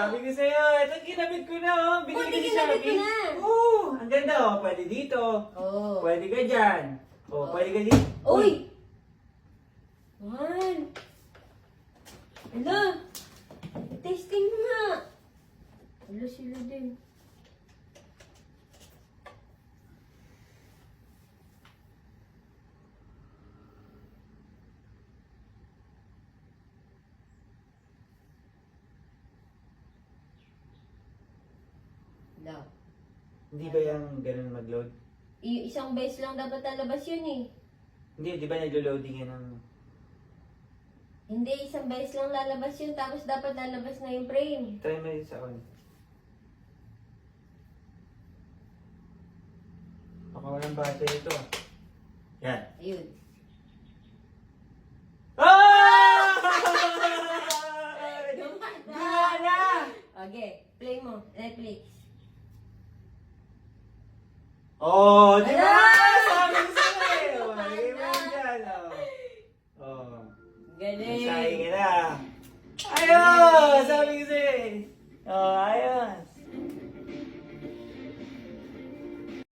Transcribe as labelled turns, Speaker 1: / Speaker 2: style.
Speaker 1: Sabi ko sa'yo, ito kinabit ko na oh. Binili
Speaker 2: Buti
Speaker 1: ko sa
Speaker 2: kinabit mo
Speaker 1: Shopee.
Speaker 2: na.
Speaker 1: Oo, ang ganda oh. Pwede dito.
Speaker 2: Oh.
Speaker 1: Pwede ka dyan. Oh, pwede ka dito.
Speaker 2: Uy! Man! Hala! Testing mo nga! Hala sila din. Hala.
Speaker 1: Hindi ba yung ganun mag-load?
Speaker 2: Isang beses lang dapat lalabas yun eh.
Speaker 1: Hindi, di ba naglo-loading yan ng...
Speaker 2: Hindi, isang beses lang lalabas yun, tapos dapat lalabas na yung frame.
Speaker 1: Try mo yun sa on. Baka walang battery ito. Yan.
Speaker 2: Ayun.
Speaker 1: Ah! Gumana!
Speaker 2: Okay, play mo. Netflix.
Speaker 1: Oh, di ba?
Speaker 2: Ala!
Speaker 1: Sabi ko sa'yo eh. Oh, lagay mo yan dyan. Oh.
Speaker 2: Galing.
Speaker 1: Sayang ka na. Ayun! Sabi ko sa'yo eh. Oh,